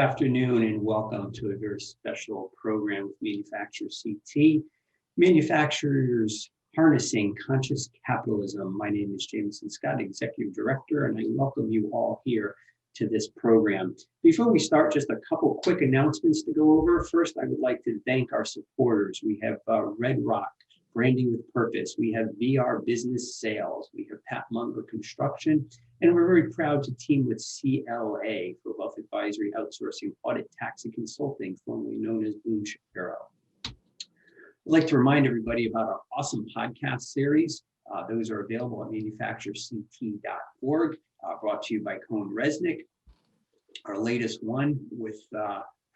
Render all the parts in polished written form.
afternoon and welcome to a very special program with ManufactureCT, Manufacturers Harnessing Conscious Capitalism. My name is Jameson Scott, Executive Director, and I welcome you all here to this program. Before we start, just a couple quick announcements to go over. First, I would like to thank our supporters. We have Red Rock, Branding with Purpose. We have VR Business Sales. We have Pat Munger Construction. And we're very proud to team with CLA for Wealth Advisory, Outsourcing, Audit, Tax, and Consulting, formerly known as Boone Shapiro. I'd like to remind everybody about our awesome podcast series. Those are available at ManufactureCT.org, brought to you by Cohn Resnick. Our latest one with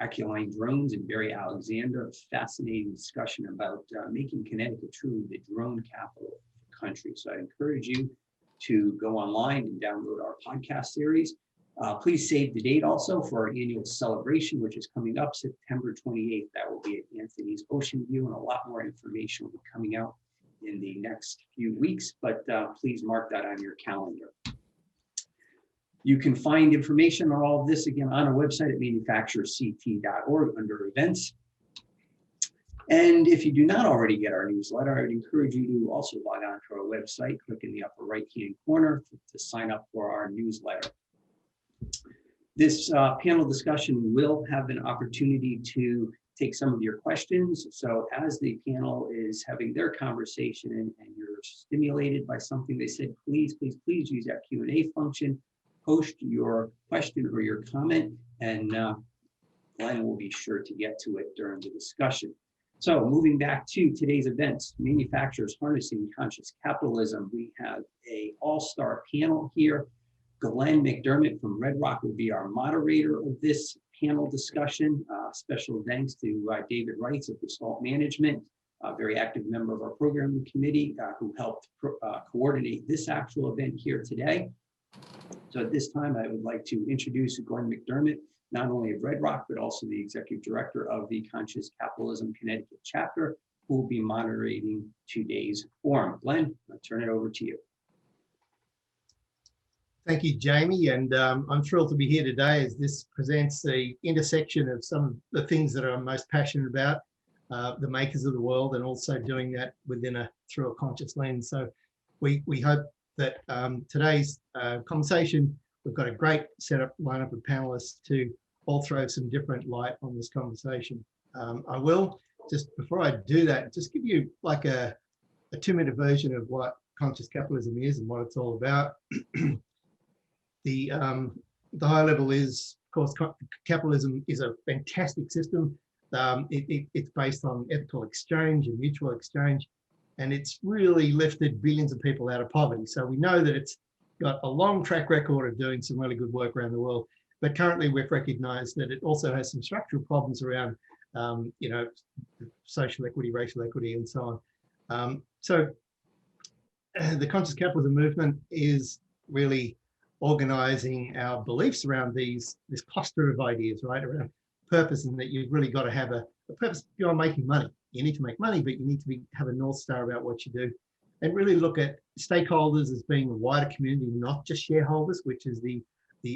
Aculine Drones and Barry Alexander, a fascinating discussion about making Connecticut truly the drone capital of the country. So I encourage you to go online and download our podcast series. Please save the date also for our annual celebration, which is coming up September 28th. That will be at Anthony's Ocean View, and a lot more information will be coming out in the next few weeks, but please mark that on your calendar. You can find information on all of this again on our website at ManufactureCT.org under events. And if you do not already get our newsletter, I would encourage you to also log on to our website, click in the upper right-hand corner to sign up for our newsletter. This panel discussion will have an opportunity to take some of your questions. So as the panel is having their conversation and you're stimulated by something they said, please use that Q&A function, post your question or your comment, and Glenn will be sure to get to it during the discussion. So moving back to today's events, Manufacturers Harnessing Conscious Capitalism, we have an all-star panel here. Glen McDermott from Red Rock will be our moderator of this panel discussion. Special thanks to David Wrights of Gestalt Management, a very active member of our programming committee who helped coordinate this actual event here today. So at this time, I would like to introduce Glen McDermott, not only of Red Rock, but also the Executive Director of the Conscious Capitalism Connecticut chapter, who will be moderating today's forum. Glen, I'll turn it over to you. Thank you, Jamie, and I'm thrilled to be here today as this presents the intersection of some of the things that I'm most passionate about, the makers of the world, and also doing that through a conscious lens. So we hope that today's conversation, we've got a great lineup of panelists to all throw some different light on this conversation. I will, just before I do that, just give you like a 2-minute version of what conscious capitalism is and what it's all about. The high level is, of course, capitalism is a fantastic system. It's based on ethical exchange and mutual exchange, and it's really lifted billions of people out of poverty. So we know that it's got a long track record of doing some really good work around the world, but currently we've recognized that it also has some structural problems around, social equity, racial equity, and so on. So the conscious capitalism movement is really organizing our beliefs around this cluster of ideas, right, around purpose, and that you've really got to have a purpose beyond making money. You need to make money, but you need to have a North Star about what you do, and really look at stakeholders as being a wider community, not just shareholders, which is the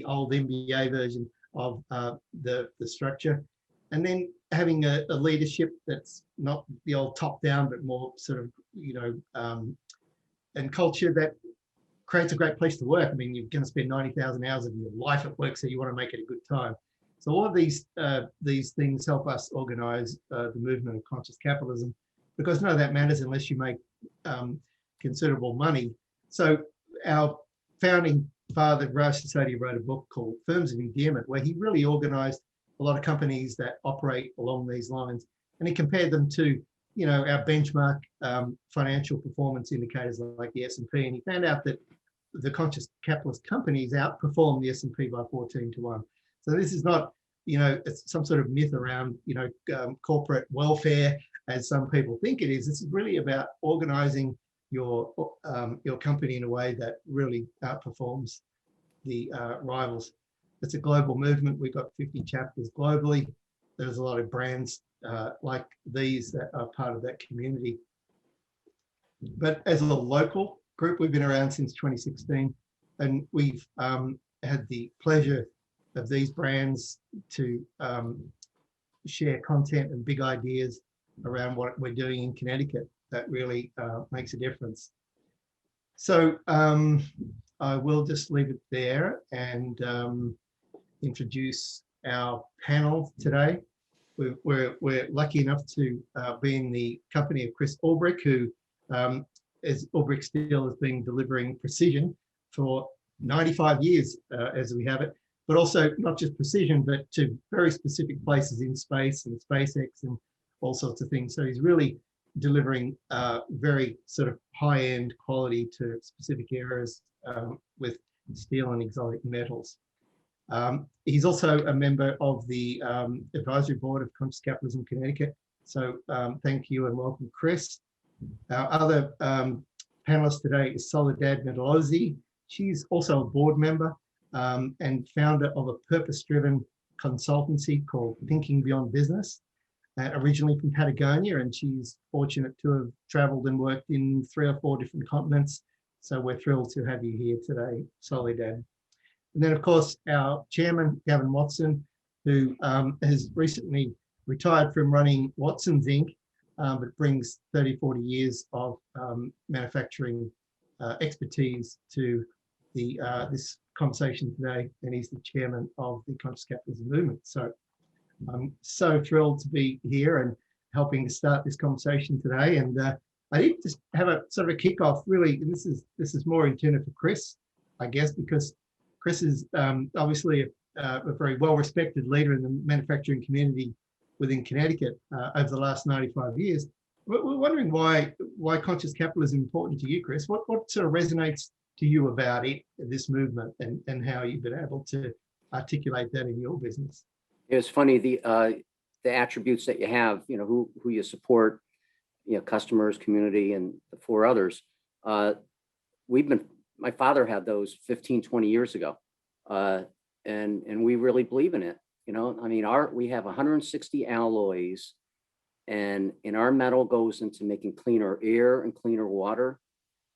old MBA version of the structure, and then having a leadership that's not the old top-down, but more sort of, and culture that creates a great place to work. I mean, you're going to spend 90,000 hours of your life at work, so you want to make it a good time. So all of these things help us organize the movement of conscious capitalism, because none of that matters unless you make considerable money. So our founding father, Raj Sisodia, wrote a book called Firms of Endearment, where he really organized a lot of companies that operate along these lines, and he compared them to our benchmark financial performance indicators like the S&P, and he found out that the conscious capitalist companies outperform the S&P by 14 to 1. So this is not, it's some sort of myth around, corporate welfare, as some people think it is. This is really about organizing your company in a way that really outperforms the rivals. It's a global movement. We've got 50 chapters globally. There's a lot of brands like these that are part of that community. But as a local group, we've been around since 2016, and we've had the pleasure these brands to share content and big ideas around what we're doing in Connecticut that really makes a difference. So I will just leave it there and introduce our panel today. We're lucky enough to be in the company of Chris Ulbrich, who, as Ulbrich Steel has been delivering precision for 95 years as we have it, but also not just precision, but to very specific places in space and SpaceX and all sorts of things. So he's really delivering very sort of high-end quality to specific areas with steel and exotic metals. He's also a member of the advisory board of Conscious Capitalism Connecticut. So thank you and welcome, Chris. Our other panelist today is Soledad Medalozzi. She's also a board member and founder of a purpose-driven consultancy called Thinking Beyond Business, originally from Patagonia, and she's fortunate to have traveled and worked in 3 or 4 different continents. So we're thrilled to have you here today, Soledad. And then, of course, our chairman, Gavin Watson, who has recently retired from running Watson's Inc., but brings 30, 40 years of manufacturing expertise to this conversation today. And he's the chairman of the Conscious Capitalism movement. So I'm so thrilled to be here and helping to start this conversation today. And I did just have a sort of a kickoff, really. And this is more intended for Chris, I guess, because Chris is obviously a very well-respected leader in the manufacturing community within Connecticut over the last 95 years. We're wondering why conscious capitalism is important to you, Chris. What sort of resonates to you about it, this movement, and how you've been able to articulate that in your business? It's funny, the attributes that you have, who you support, customers, community, and the 4 others. My father had those 15, 20 years ago, and we really believe in it. We have 160 alloys, and our metal goes into making cleaner air and cleaner water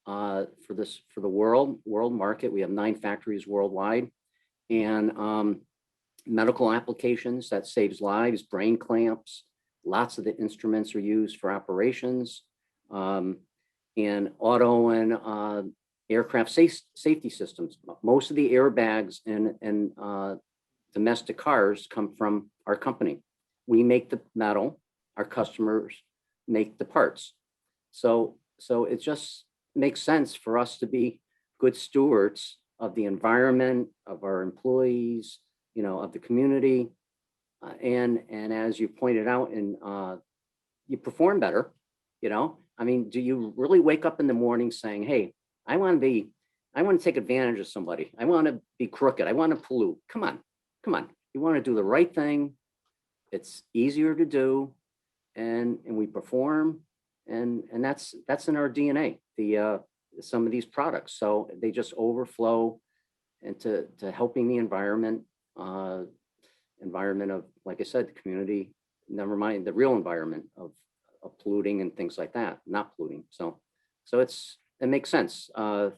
for the world market. We have 9 factories worldwide, and medical applications that saves lives, brain clamps. Lots of the instruments are used for operations, and auto and aircraft safety systems. Most of the airbags and domestic cars come from our company. We make the metal, our customers make the parts. So it just makes sense for us to be good stewards of the environment, of our employees, of the community. And as you pointed out, and you perform better, do you really wake up in the morning saying, hey, I want to take advantage of somebody. I want to be crooked. I want to pollute. Come on. You want to do the right thing. It's easier to do, and we perform, and that's in our DNA. Some of these products, so they just overflow into helping the environment of, like I said, the community. Never mind the real environment of polluting and things like that. Not polluting. So it makes sense. And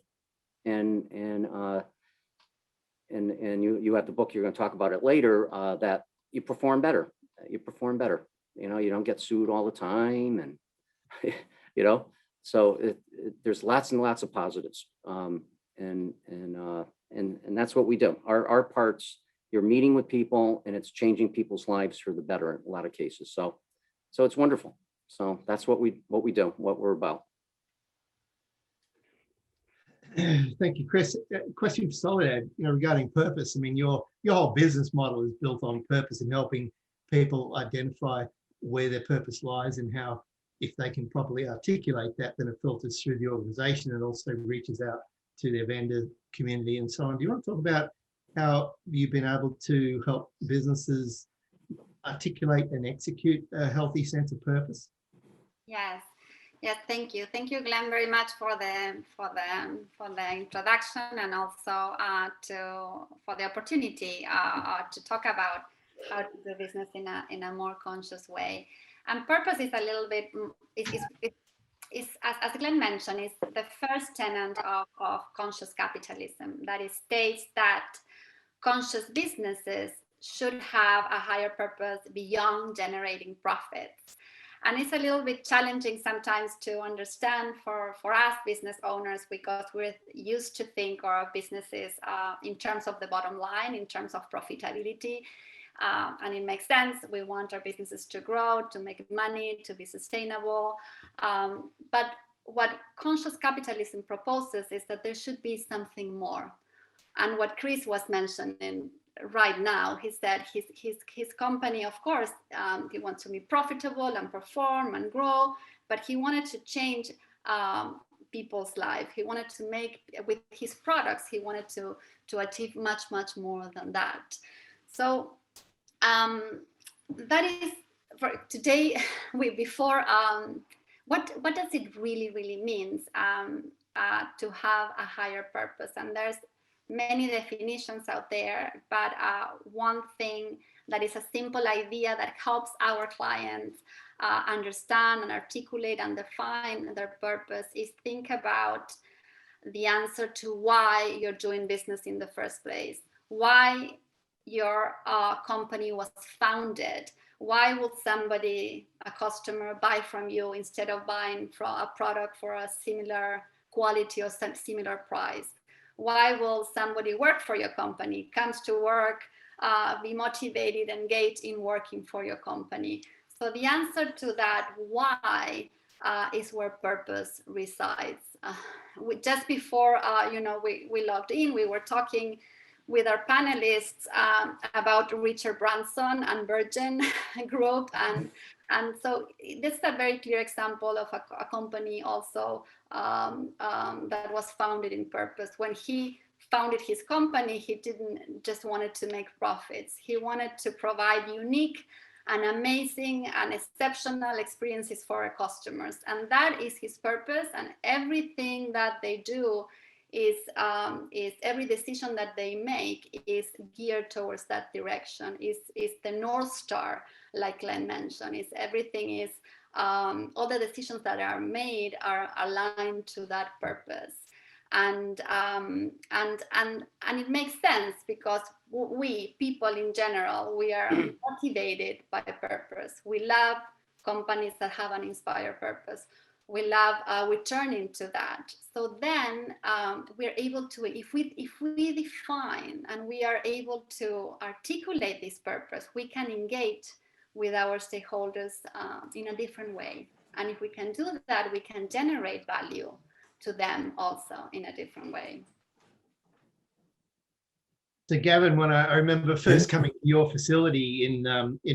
you have the book, you're going to talk about it later, that you perform better. You don't get sued all the time, and so there's lots and lots of positives. And that's what we do. Our parts, you're meeting with people, and it's changing people's lives for the better in a lot of cases. So it's wonderful. So that's what we do, what we're about. Thank you, Chris. Question for Soledad, regarding purpose. Your whole business model is built on purpose and helping people identify where their purpose lies and how, if they can properly articulate that, then it filters through the organization and also reaches out to their vendor community and so on. Do you want to talk about how you've been able to help businesses articulate and execute a healthy sense of purpose? Yes, thank you, Glenn, very much for the introduction, and also for the opportunity to talk about how to do business in a more conscious way. And purpose is a little bit is as Glenn mentioned, is the first tenet of conscious capitalism, that it states that conscious businesses should have a higher purpose beyond generating profits. And it's a little bit challenging sometimes to understand for us business owners, because we're used to think of our businesses in terms of the bottom line, in terms of profitability. And it makes sense. We want our businesses to grow, to make money, to be sustainable. But what conscious capitalism proposes is that there should be something more. And what Chris was mentioning right now, he said his company, of course, he wants to be profitable and perform and grow, but he wanted to change people's life. He wanted to make, with his products, he wanted to achieve much, much more than that. So that is for today. What does it really mean to have a higher purpose? And there's many definitions out there, but one thing that is a simple idea that helps our clients understand and articulate and define their purpose is think about the answer to why you're doing business in the first place, why your company was founded. Why would somebody, a customer, buy from you instead of buying from a product for a similar quality or similar price? Why will somebody work for your company, comes to work, be motivated, engaged in working for your company? So the answer to that why is where purpose resides. Just before we logged in, we were talking with our panelists about Richard Branson and Virgin Group, and so this is a very clear example of a company also that was founded in purpose. When he founded his company, he didn't just wanted to make profits. He wanted to provide unique and amazing and exceptional experiences for our customers, and that is his purpose. And everything that they do is every decision that they make is geared towards that direction, is the North Star, like Glenn mentioned. Is everything is all the decisions that are made are aligned to that purpose. And it makes sense because we people in general, we are motivated by purpose. We love companies that have an inspired purpose. We love returning to that. So then we're able to, if we define and we are able to articulate this purpose, we can engage with our stakeholders in a different way. And if we can do that, we can generate value to them also in a different way. So Gavin, when I remember first coming to your facility in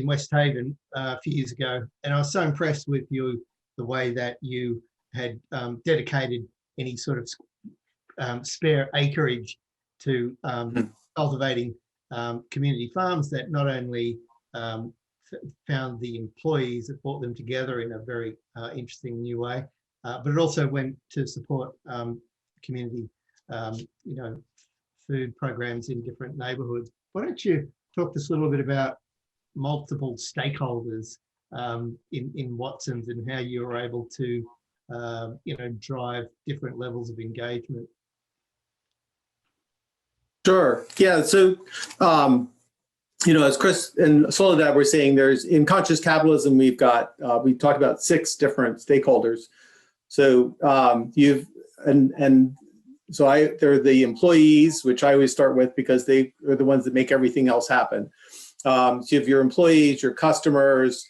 West Haven a few years ago, and I was so impressed with you, the way that you had dedicated any sort of spare acreage to cultivating community farms that not only found the employees that brought them together in a very interesting new way, but it also went to support community, food programs in different neighborhoods. Why don't you talk to us a little bit about multiple stakeholders in Watson's and how you were able to, drive different levels of engagement? Sure. Yeah. So, as Chris and Soledad were saying, there's in conscious capitalism, we talked about 6 different stakeholders. So they're the employees, which I always start with because they are the ones that make everything else happen. So you have your employees, your customers,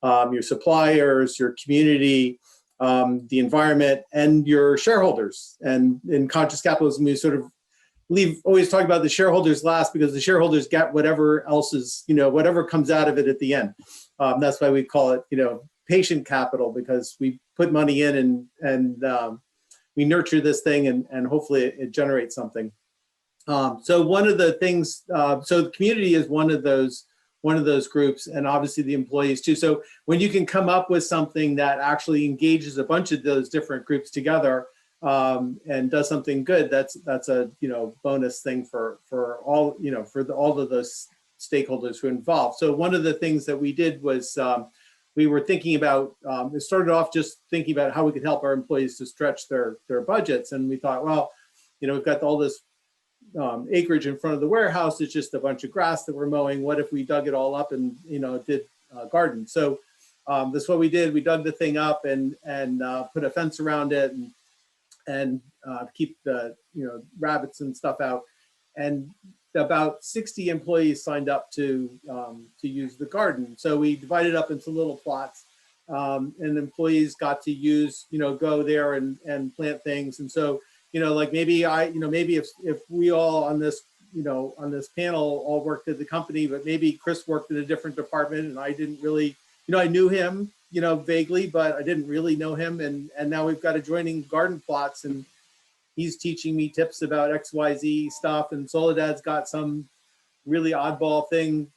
your suppliers, your community, the environment, and your shareholders. And in conscious capitalism, we sort of always talk about the shareholders last because the shareholders get whatever else is, whatever comes out of it at the end. That's why we call it, patient capital, because we put money in and we nurture this thing and hopefully it generates something. So one of the things, so the community is one of those groups, and obviously the employees too. So when you can come up with something that actually engages a bunch of those different groups together and does something good, that's a bonus thing for all all of those stakeholders who are involved. So one of the things that we did was we were thinking about, it started off just thinking about how we could help our employees to stretch their budgets. And we thought, well, we've got all this acreage in front of the warehouse is just a bunch of grass that we're mowing. What if we dug it all up and, did a garden? So that's what we did. We dug the thing up and put a fence around it and keep the, rabbits and stuff out. And about 60 employees signed up to use the garden. So we divided up into little plots, and employees got to use, go there and plant things. And so, like maybe maybe if we all on this, on this panel all worked at the company, but maybe Chris worked in a different department and I didn't really, I knew him, vaguely, but I didn't really know him. And now we've got adjoining garden plots and he's teaching me tips about XYZ stuff. And Soledad's got some really oddball thing,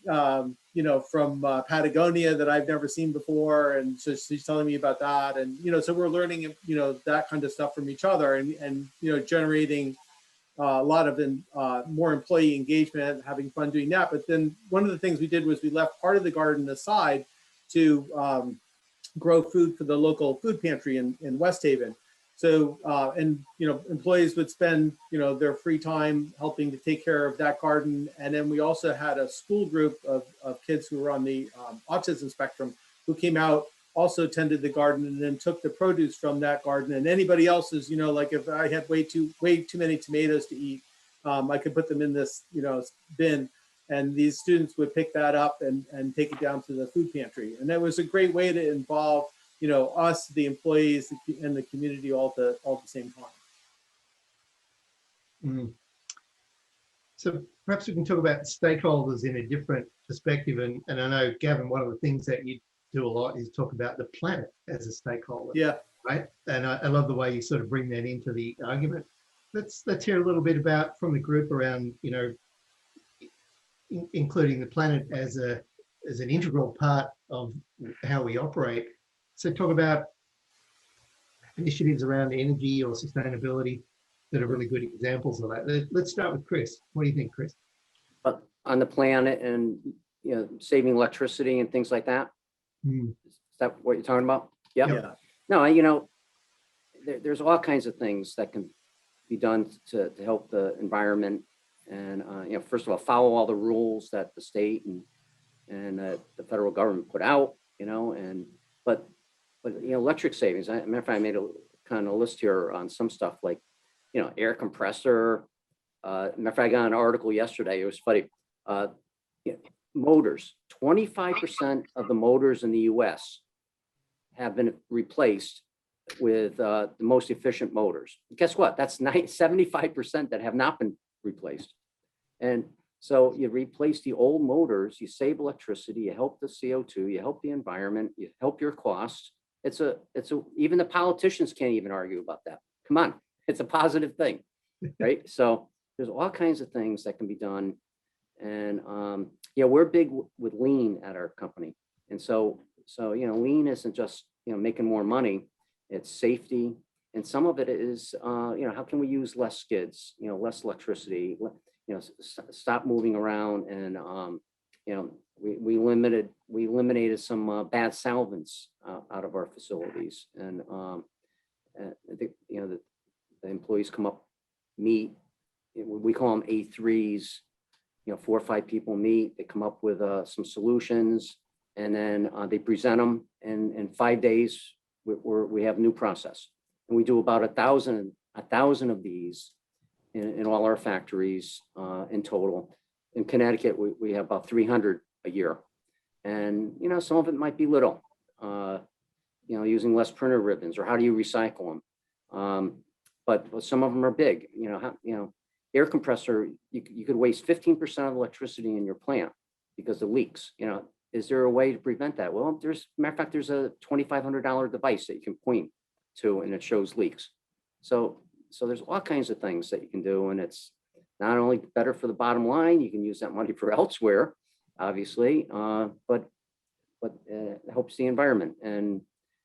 from Patagonia that I've never seen before. And so she's telling me about that. And, so we're learning, that kind of stuff from each other and generating a lot of more employee engagement, having fun doing that. But then one of the things we did was we left part of the garden aside to grow food for the local food pantry in West Haven. So, employees would spend, their free time helping to take care of that garden. And then we also had a school group of kids who were on the autism spectrum who came out, also tended the garden and then took the produce from that garden. And anybody else's, like if I had way too many tomatoes to eat, I could put them in this, bin. And these students would pick that up and take it down to the food pantry. And that was a great way to involve us, the employees, and the community all at the same time. Mm. So perhaps we can talk about stakeholders in a different perspective. And I know, Gavin, one of the things that you do a lot is talk about the planet as a stakeholder. Yeah. Right. And I love the way you sort of bring that into the argument. Let's hear a little bit about from the group around, including the planet as an integral part of how we operate. So talk about initiatives around energy or sustainability that are really good examples of that. Let's start with Chris. What do you think, Chris? On the planet and saving electricity and things like that. Mm. Is that what you're talking about? Yep. Yeah. No, there's all kinds of things that can be done to help the environment. And first of all, follow all the rules that the state and the federal government put out. But electric savings. Matter of fact, I made a kind of list here on some stuff like, air compressor. Matter of fact, I got an article yesterday. It was funny. Motors. 25% of the motors in the U.S. have been replaced with the most efficient motors. Guess what? That's 75% that have not been replaced. And so you replace the old motors, you save electricity, you help the CO2, you help the environment, you help your costs. Even the politicians can't even argue about that. Come on, it's a positive thing, right? So there's all kinds of things that can be done. And we're big with lean at our company. And so lean isn't just, making more money, it's safety. And some of it is, how can we use less skids, less electricity, stop moving around. And, we eliminated some bad solvents out of our facilities. And I think, the employees come up, meet, we call them A3s, 4 or 5 people meet, they come up with some solutions, and then they present them. And in 5 days, we have a new process. And we do about 1,000 of these in all our factories in total. In Connecticut, we have about 300 a year. And, some of it might be little, using less printer ribbons, or how do you recycle them? But some of them are big, air compressor, you could waste 15% of electricity in your plant because of leaks. Is there a way to prevent that? Well, matter of fact, there's a $2,500 device that you can point to and it shows leaks. So there's all kinds of things that you can do, and it's not only better for the bottom line, you can use that money for elsewhere, obviously, but it helps the environment. And,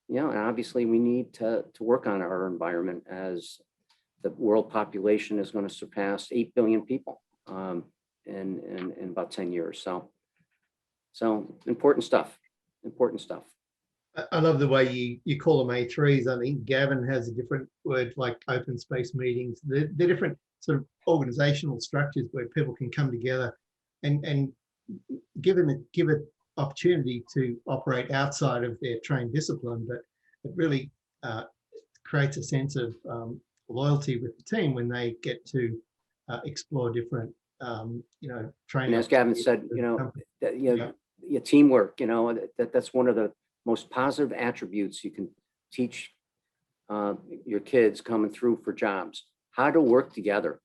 and obviously we need to work on our environment, as the world population is going to surpass 8 billion people in about 10 years. So important stuff. I love the way you call them A3s. I think Gavin has a different word, like open space meetings. They're different sort of organizational structures where people can come together and give it opportunity to operate outside of their trained discipline, but it really creates a sense of loyalty with the team when they get to explore different, training. And as Gavin said, your teamwork, that's one of the most positive attributes you can teach your kids coming through for jobs, how to work together,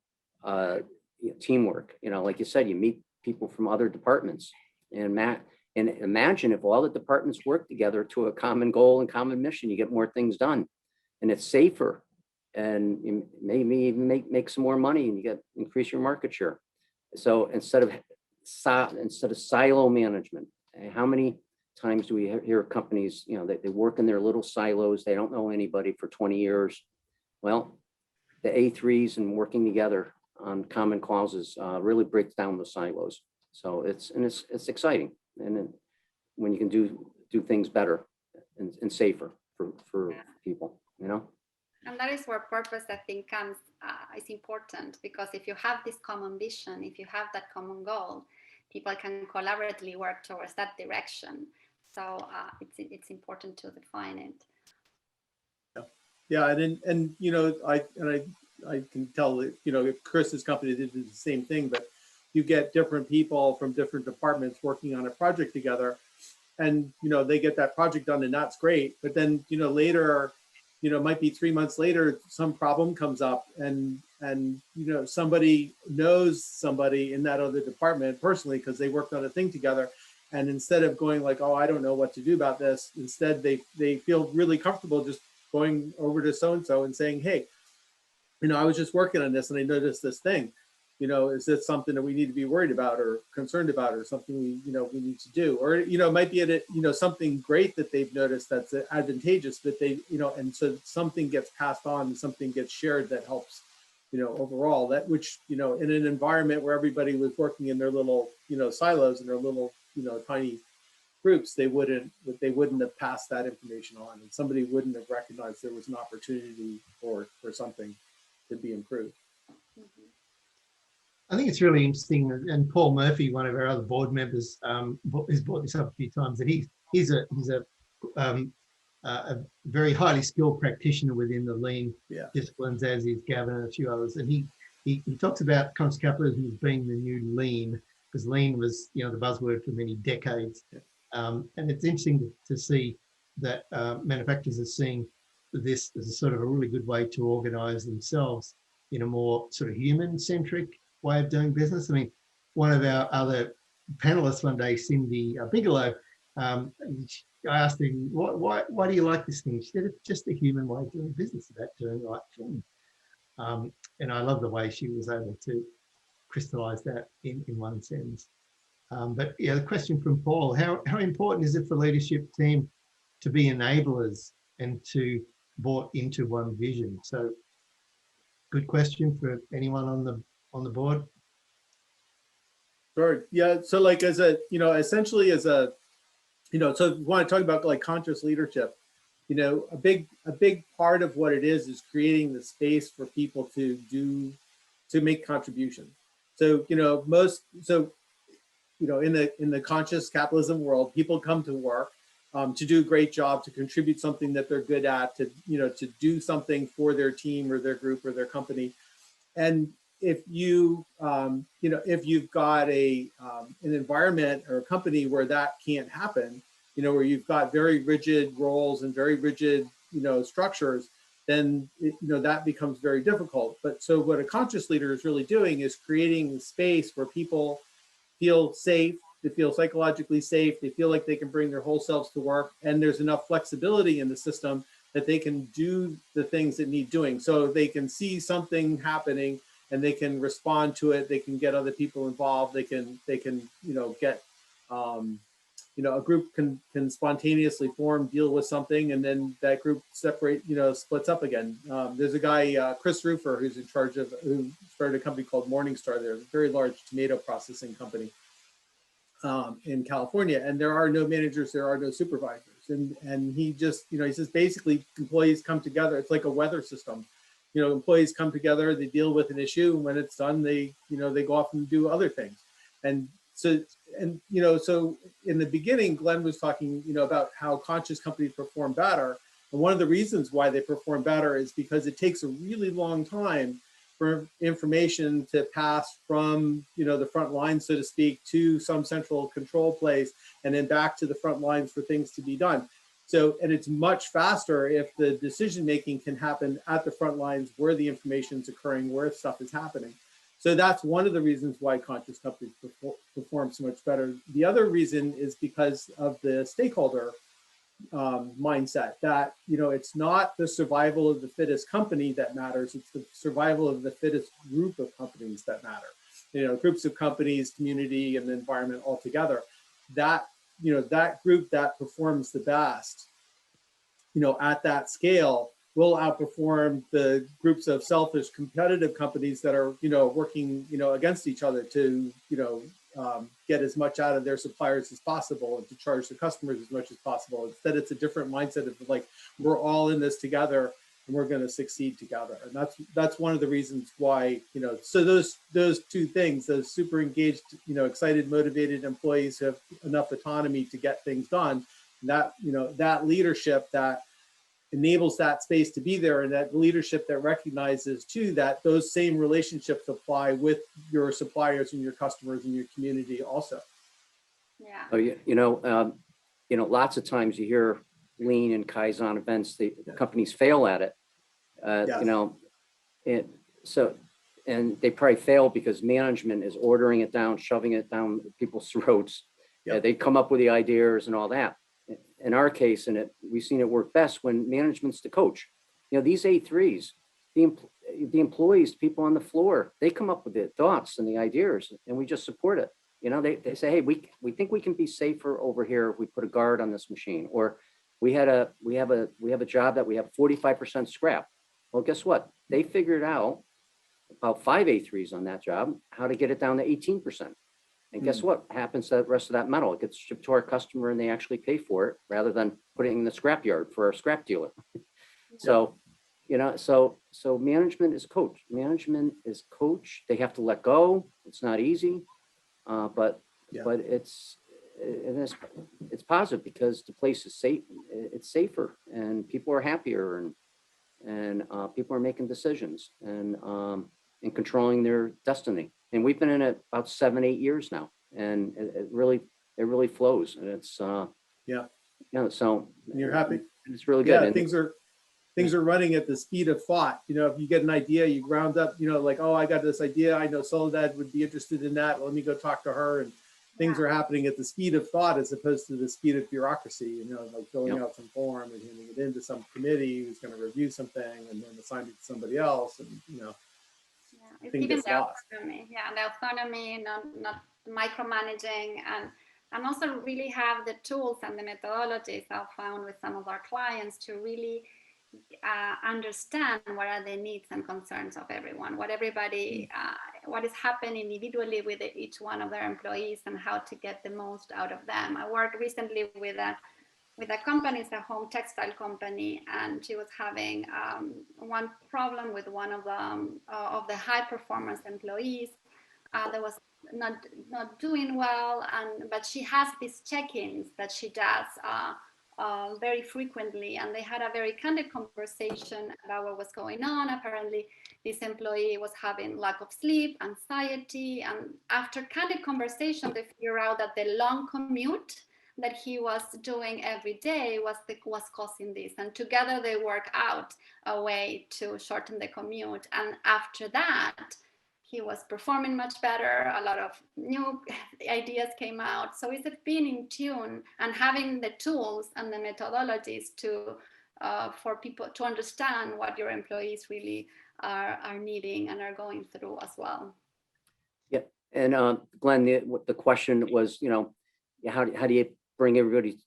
teamwork. Like you said, you meet people from other departments, and imagine if all the departments work together to a common goal and common mission, you get more things done, and it's safer, and you maybe even make some more money, and you increase your market share. So instead of silo management, how many times do we hear companies, they work in their little silos, they don't know anybody for 20 years. Well, the A3s and working together on common causes really breaks down the silos. So it's exciting, and then when you can do things better and safer for people, And that is where purpose, I think, comes is important, because if you have this common vision, if you have that common goal, people can collaboratively work towards that direction. So it's important to define it. Yeah, I can tell that, Chris's company did the same thing, but you get different people from different departments working on a project together, and, they get that project done, and that's great. But then, later, it might be 3 months later, some problem comes up, and somebody knows somebody in that other department personally because they worked on a thing together. And instead of going like, oh, I don't know what to do about this, instead they feel really comfortable just going over to so-and-so and saying, hey, I was just working on this and I noticed this thing. Is this something that we need to be worried about or concerned about, or something we need to do? Or, it might be something great that they've noticed that's advantageous, but they, and so something gets passed on and something gets shared that helps, overall, that which, in an environment where everybody was working in their little, silos and their little, tiny groups, they wouldn't have passed that information on, and somebody wouldn't have recognized there was an opportunity for something to be improved. Mm-hmm. I think it's really interesting, and Paul Murphy, one of our other board members, has brought this up a few times, that he's a very highly skilled practitioner within the lean disciplines, as is Gavin and a few others, and he talks about conscious capitalism as being the new lean, because lean was the buzzword for many decades. And it's interesting to see that manufacturers are seeing this as a sort of a really good way to organize themselves in a more sort of human-centric way of doing business. I mean, one of our other panelists one day, Cindy Bigelow, I asked her, why do you like this thing? She said, it's just a human way of doing business, about doing the right thing. And I love the way she was able to crystallize that in one sentence. But the question from Paul, how important is it for leadership team to be enablers and to bought into one vision? So good question for anyone on the board. Sure. Yeah. So like as a, essentially as a, so if you want to talk about like conscious leadership, a big part of what it is creating the space for people to make contributions. So, in the conscious capitalism world, people come to work to do a great job, to contribute something that they're good at, to do something for their team or their group or their company. And if you've got an environment or a company where that can't happen, where you've got very rigid roles and very rigid, structures, then that becomes very difficult. But so what a conscious leader is really doing is creating a space where people feel safe, they feel psychologically safe, they feel like they can bring their whole selves to work, and there's enough flexibility in the system that they can do the things that need doing. So they can see something happening and they can respond to it, they can get other people involved, they can get a group can spontaneously form, deal with something, and then that group splits up again. There's a guy, Chris Rufer, who started a company called Morningstar. They're a very large tomato processing company in California, and there are no managers, there are no supervisors. And he just, he says basically employees come together. It's like a weather system. employees come together, they deal with an issue, and when it's done, they go off and do other things. And so in the beginning, Glenn was talking, about how conscious companies perform better. And one of the reasons why they perform better is because it takes a really long time for information to pass from, the front line, so to speak, to some central control place, and then back to the front lines for things to be done. So, and it's much faster if the decision-making can happen at the front lines where the information is occurring, where stuff is happening. So that's one of the reasons why conscious companies perform so much better. The other reason is because of the stakeholder mindset, that it's not the survival of the fittest company that matters, it's the survival of the fittest group of companies that matter. Groups of companies, community, and the environment all together. That that group that performs the best at that scale will outperform the groups of selfish competitive companies that are working against each other to get as much out of their suppliers as possible and to charge the customers as much as possible. Instead, it's a different mindset of like, we're all in this together and we're going to succeed together. And that's one of the reasons why, so those two things, those super engaged, excited, motivated employees who have enough autonomy to get things done, and that, that leadership that enables that space to be there, and that leadership that recognizes too that those same relationships apply with your suppliers and your customers and your community also. Yeah. Lots of times you hear lean and Kaizen events, the companies fail at it. Yes. And they probably fail because management is ordering it down, shoving it down people's throats. Yep. They come up with the ideas and all that. In our case, we've seen it work best when management's the coach. These A3s, the employees, people on the floor, they come up with the thoughts and the ideas, and we just support it. They say, hey, we think we can be safer over here if we put a guard on this machine, or we have a job that we have 45% scrap. Well, guess what? They figured out about 5 A3s on that job, how to get it down to 18%. And guess what happens to the rest of that metal? It gets shipped to our customer and they actually pay for it rather than putting it in the scrap yard for our scrap dealer. So, so management is coach. Management is coach. They have to let go. It's not easy, but it's positive because the place is safe. It's safer and people are happier and people are making decisions and controlling their destiny. And we've been in it about 7-8 years now, and it really flows. And it's so And you're happy. It's really good. Yeah, and things are running at the speed of thought. If you get an idea, you round up. Like, oh, I got this idea. I know Soledad would be interested in that. Let me go talk to her. And things are happening at the speed of thought as opposed to the speed of bureaucracy. Like filling out some form and handing it into some committee who's going to review something and then assign it to somebody else. And It's even the autonomy. Yeah, the autonomy, not micromanaging, and also really have the tools and the methodologies I've found with some of our clients to really understand what are the needs and concerns of everyone, what is happening individually with each one of their employees and how to get the most out of them. I worked recently with a company, it's a home textile company, and she was having one problem with one of the high performance employees that was not doing well, but she has these check-ins that she does very frequently, and they had a very candid conversation about what was going on. Apparently this employee was having lack of sleep, anxiety, and after candid conversation they figured out that the long commute that he was doing every day was causing this, and together they work out a way to shorten the commute. And after that, he was performing much better. A lot of new ideas came out. So it's being in tune and having the tools and the methodologies to for people to understand what your employees really are needing and are going through as well. Yeah, and Glenn, the question was, how do you bring everybody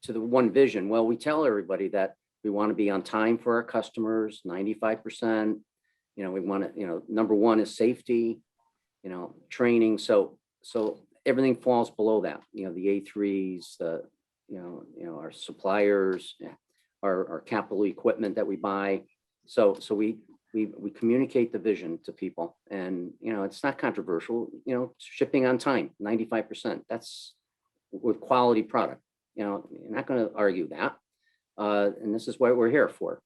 to the one vision? Well, we tell everybody that we want to be on time for our customers, 95%. We want to, number one is safety, training. So everything falls below that. The A3s, our suppliers, our capital equipment that we buy. So we communicate the vision to people, and it's not controversial. Shipping on time, 95%. That's with quality product. You're not going to argue that, and this is what we're here for.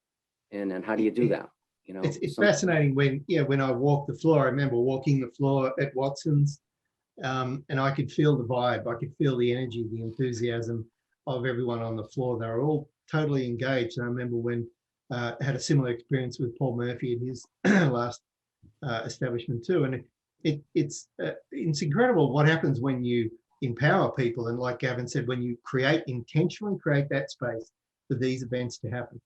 And then how do you do that? It's fascinating when I walk the floor. I remember walking the floor at Watson's, and I could feel the vibe. I could feel the energy, the enthusiasm of everyone on the floor. They were all totally engaged. And I remember when I had a similar experience with Paul Murphy in his last establishment too. And it's incredible what happens when you empower people. And like Gavin said, when you intentionally create that space for these events to happen.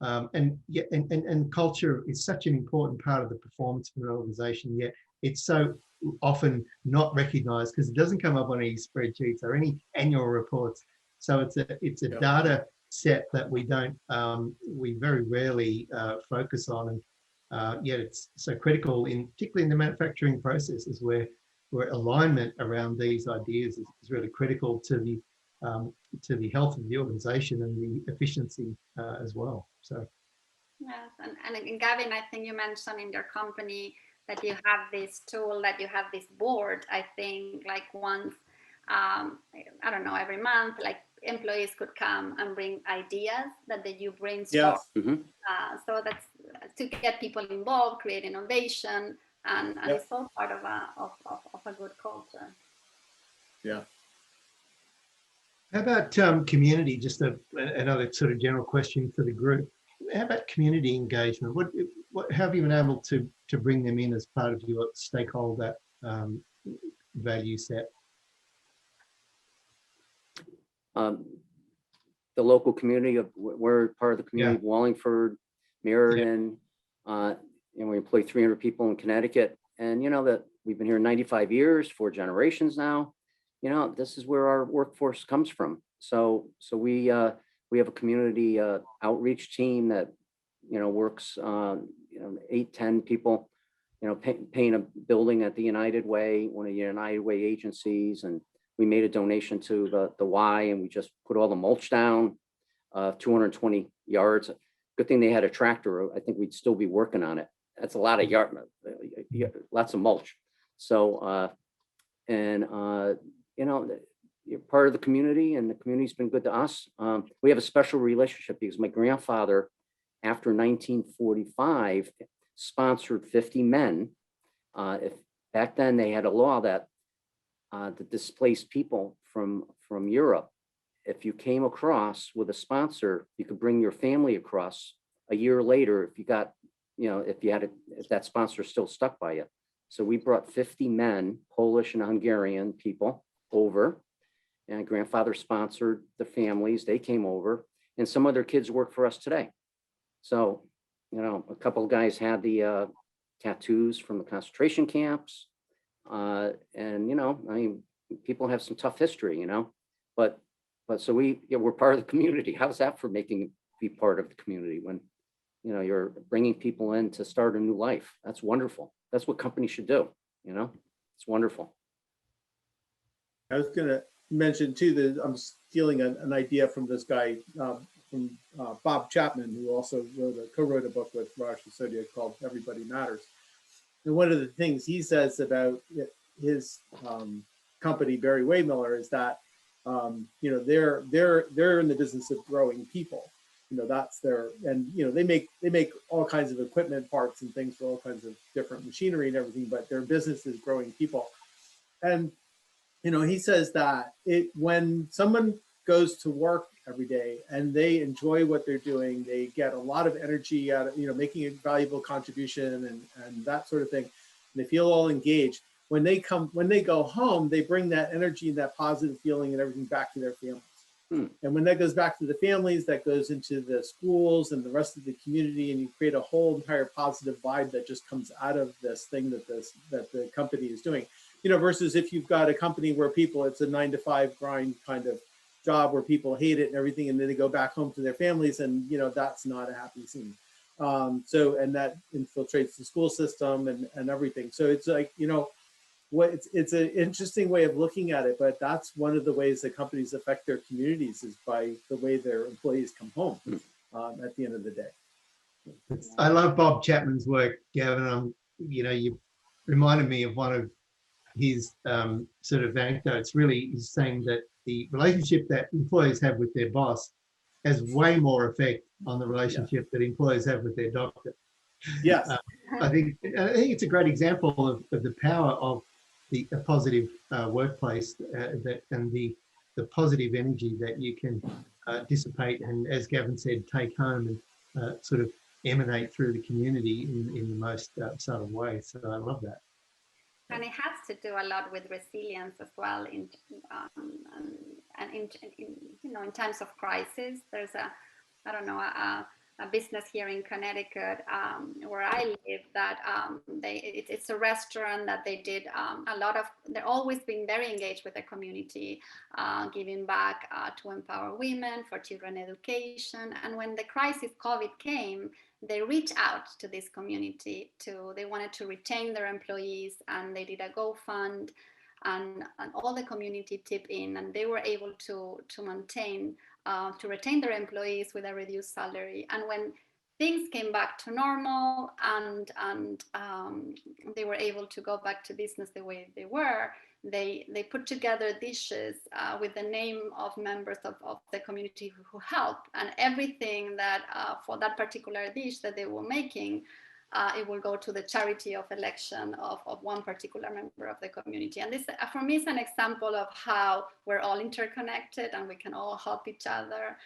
And culture is such an important part of the performance of an organization, yet it's so often not recognized because it doesn't come up on any spreadsheets or any annual reports. So it's a data set that we very rarely focus on, and yet it's so critical particularly in the manufacturing processes where alignment around these ideas is really critical to the health of the organization and the efficiency as well. So yes, and Gavin, I think you mentioned in your company that you have this tool, that you have this board. I think like once, I don't know, every month, like employees could come and bring ideas that you brainstorm. Yes. Mhm. So that's to get people involved, create innovation, and it's all part of a good culture. Yeah. how about community? Just another sort of general question for the group. How about community engagement? What have you been able to bring them in as part of your stakeholder value set? The local community we're part of the community of Wallingford, Meriden, and we employ 300 people in Connecticut. And that we've been here 95 years, 4 generations now. This is where our workforce comes from. So we have a community outreach team that works 8-10 people, paint a building at the United Way, one of the United Way agencies, and we made a donation to the Y, and we just put all the mulch down, 220 yards. Good thing they had a tractor. I think we'd still be working on it. That's a lot of lots of mulch. So, you're part of the community, and the community's been good to us. We have a special relationship because my grandfather, after 1945, sponsored 50 men. Back then they had a law that the displaced people from Europe, if you came across with a sponsor, you could bring your family across a year later if you got, if that sponsor still stuck by you. So we brought 50 men, Polish and Hungarian people, over, and grandfather sponsored the families. They came over, and some of their kids work for us today. So, a couple of guys had the tattoos from the concentration camps. And, people have some tough history, but so we're part of the community. How's that for be part of the community when, you're bringing people in to start a new life? That's wonderful. That's what companies should do. It's wonderful. I was going to mention too that I'm stealing an idea from this guy, from Bob Chapman, who also co-wrote a book with Raj Sisodia called Everybody Matters. And one of the things he says about his company, Barry Waymiller, is that they're in the business of growing people. That's their, and they make all kinds of equipment parts and things for all kinds of different machinery and everything, but their business is growing people. And he says that when someone goes to work every day and they enjoy what they're doing, they get a lot of energy out of making a valuable contribution and that sort of thing. And they feel all engaged. When they go home, they bring that energy and that positive feeling and everything back to their families. And when that goes back to the families, that goes into the schools and the rest of the community, and you create a whole entire positive vibe that just comes out of this thing that the company is doing. Versus if you've got a company where it's a 9-to-5 grind kind of job where people hate it and everything, and then they go back home to their families, and that's not a happy scene. And that infiltrates the school system and everything. So it's like, it's an interesting way of looking at it, but that's one of the ways that companies affect their communities is by the way their employees come home at the end of the day. I love Bob Chapman's work, Gavin. You reminded me of one of his sort of anecdotes. Really, is saying that the relationship that employees have with their boss has way more effect on the relationship that employees have with their doctor. Yes. I think it's a great example of the power of a positive workplace and the positive energy that you can dissipate and, as Gavin said, take home and sort of emanate through the community in the most subtle way. So I love that. And it has to do a lot with resilience as well. In times of crisis, there's a business here in Connecticut where I live that it's a restaurant that they did they're always been very engaged with the community, giving back to empower women, for children education. And when the crisis COVID came, they reached out to this community they wanted to retain their employees, and they did a GoFund, and all the community tipped in, and they were able to retain their employees with a reduced salary. And when things came back to normal and they were able to go back to business the way they were, they put together dishes with the name of members of the community who helped, and everything that for that particular dish that they were making, it will go to the charity of election of one particular member of the community. And this, for me, is an example of how we're all interconnected and we can all help each other,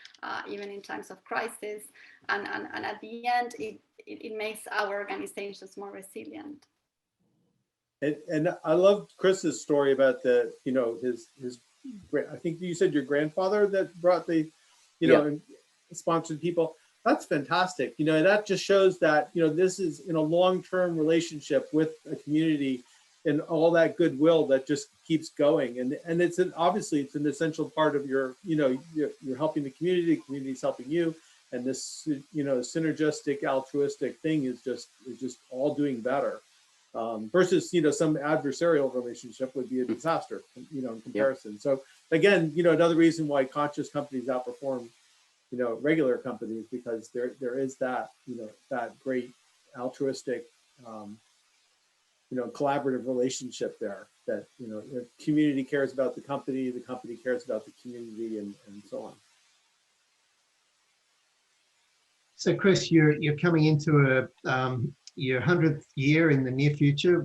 even in times of crisis. And at the end, it makes our organizations more resilient. And I love Chris's story about his I think you said your grandfather that brought the, and sponsored people. That's fantastic. That just shows that, this is in a long-term relationship with a community and all that goodwill that just keeps going. And it's obviously it's an essential part of your, you're helping the community's helping you. And this, synergistic, altruistic thing is just all doing better. Versus, some adversarial relationship would be a disaster, in comparison. So again, another reason why conscious companies outperform, regular companies, because there is that, that great altruistic, collaborative relationship there that, the community cares about the company cares about the community, and so on. So Chris, you're coming into your 100th year in the near future.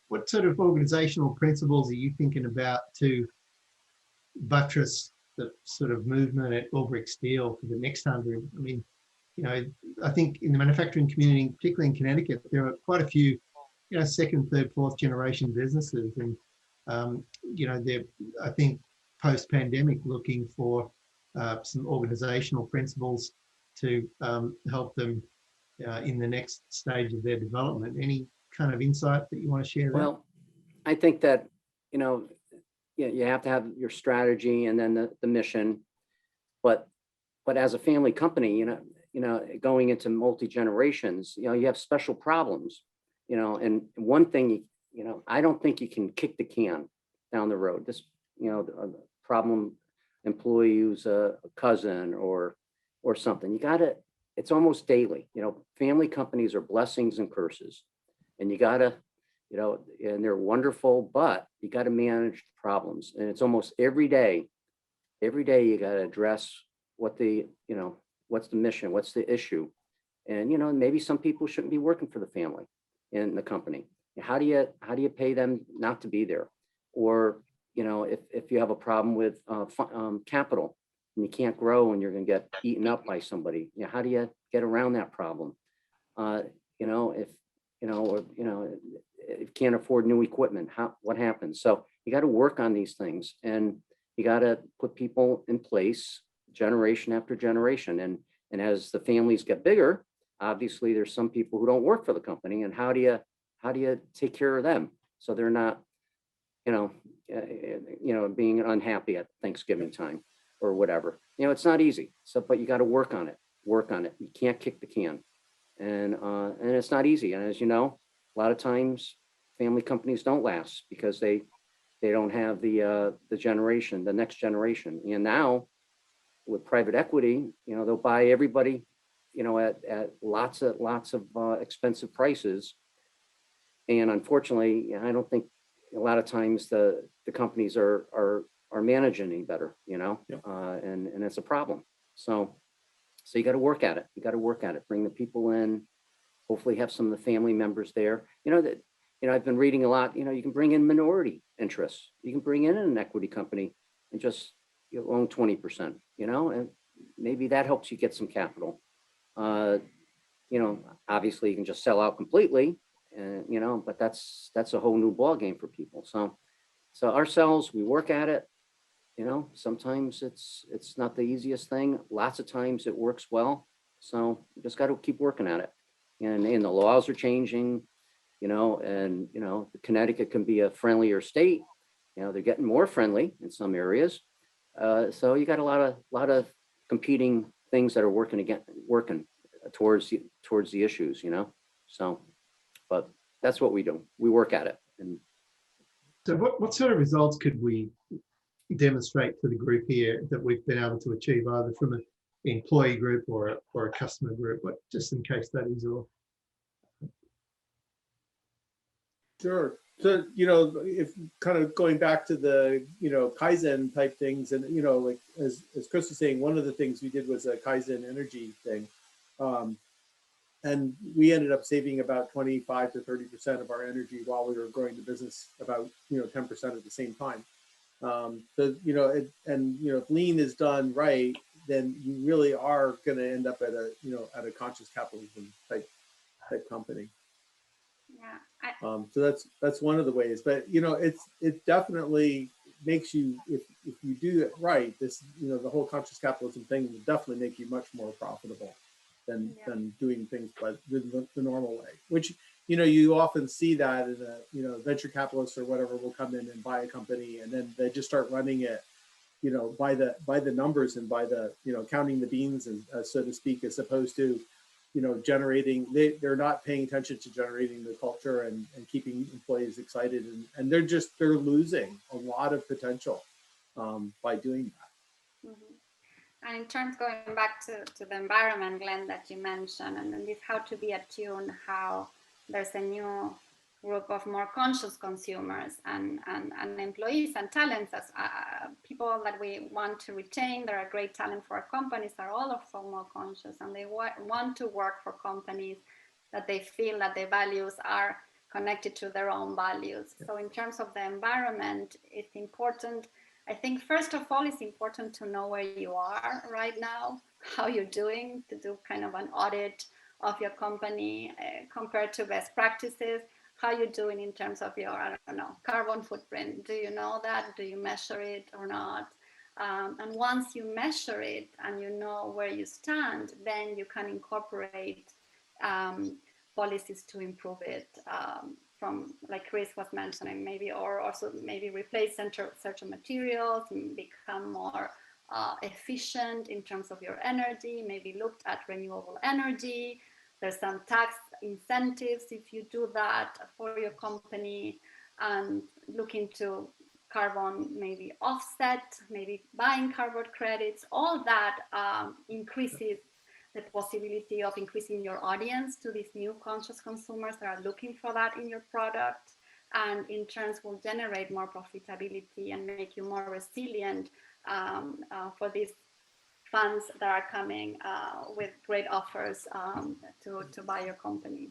What sort of organizational principles are you thinking about to buttress the sort of movement at Ulbrich Steel for the next 100? I mean, I think in the manufacturing community, particularly in Connecticut, there are quite a few, second, third, fourth generation businesses. And, they're, I think, post-pandemic looking for some organizational principles to help them in the next stage of their development. Any kind of insight that you want to share there? Well, I think that, you have to have your strategy and then the mission, but as a family company, going into multi-generations, you have special problems, and one thing, I don't think you can kick the can down the road. This, a problem employee who's a cousin or something, it's almost daily, family companies are blessings and curses, and you gotta, and they're wonderful, but you got to manage problems. And it's almost every day you got to address what's the mission, what's the issue. And, maybe some people shouldn't be working for the family in the company. How do you pay them not to be there? Or, if you have a problem with capital and you can't grow and you're going to get eaten up by somebody, how do you get around that problem? If you can't afford new equipment, what happens? So you got to work on these things, and you got to put people in place generation after generation. And as the families get bigger, obviously there's some people who don't work for the company, and how do you take care of them so they're not, being unhappy at Thanksgiving time or whatever. It's not easy. So, but you got to work on it. You can't kick the can, and it's not easy. And as you know, a lot of times family companies don't last because they don't have the next generation. And now with private equity, they'll buy everybody, you know, at lots of expensive prices. And unfortunately, I don't think a lot of times the companies are managing any better, you know, Yep. And it's a problem. So you got to work at it. You got to work at it. Bring the people in. Hopefully, have some of the family members there. You know that. You know, I've been reading a lot. You know, you can bring in minority interests. You can bring in an equity company and just own 20%. You know, and maybe that helps you get some capital. You know, obviously, you can just sell out completely. You know, but that's a whole new ball game for people. So ourselves, we work at it. You know, sometimes it's not the easiest thing. Lots of times it works well. So you just got to keep working at it. And the laws are changing, you know, and, you know, Connecticut can be a friendlier state. You know, they're getting more friendly in some areas. So you got a lot of competing things that are working towards the issues, you know. So, but that's what we do. We work at it. And so what sort of results could we demonstrate to the group here that we've been able to achieve either from an employee group or a customer group? What, just in case studies or? Sure. So, you know, if kind of going back to the, you know, Kaizen type things, and, you know, like as Chris was saying, one of the things we did was a Kaizen energy thing. And we ended up saving about 25 to 30% of our energy while we were growing the business about, you know, 10% at the same time. So, you know, you know, if lean is done right, then you really are going to end up at a, you know, at a conscious capitalism type company. Yeah. So that's one of the ways, but, you know, it definitely makes you, if you do it right, this, you know, the whole conscious capitalism thing will definitely make you much more profitable than doing things but the normal way, which, you know, you often see that in a, you know, venture capitalists or whatever will come in and buy a company, and then they just start running it, you know, by the numbers and by the, you know, counting the beans, and so to speak, as opposed to, you know, they're not paying attention to generating the culture and keeping employees excited, and they're losing a lot of potential by doing that. Mm-hmm. And in terms, going back to the environment, Glenn, that you mentioned, and this how to be attuned, how there's a new group of more conscious consumers and employees and talents as people that we want to retain. There are great talent for our companies are all also more conscious, and they want to work for companies that they feel that their values are connected to their own values. Yeah. So in terms of the environment, it's important. I think first of all, it's important to know where you are right now, how you're doing, to do kind of an audit of your company compared to best practices, how you're doing in terms of your, I don't know, carbon footprint. Do you know that? Do you measure it or not? And once you measure it and you know where you stand, then you can incorporate policies to improve it. From, like Chris was mentioning, maybe, or also maybe replace certain materials, become more efficient in terms of your energy, maybe looked at renewable energy. There's some tax incentives if you do that for your company, and look into carbon, maybe offset, maybe buying carbon credits. All that increases the possibility of increasing your audience to these new conscious consumers that are looking for that in your product, and in turn will generate more profitability and make you more resilient for these funds that are coming with great offers to buy your company.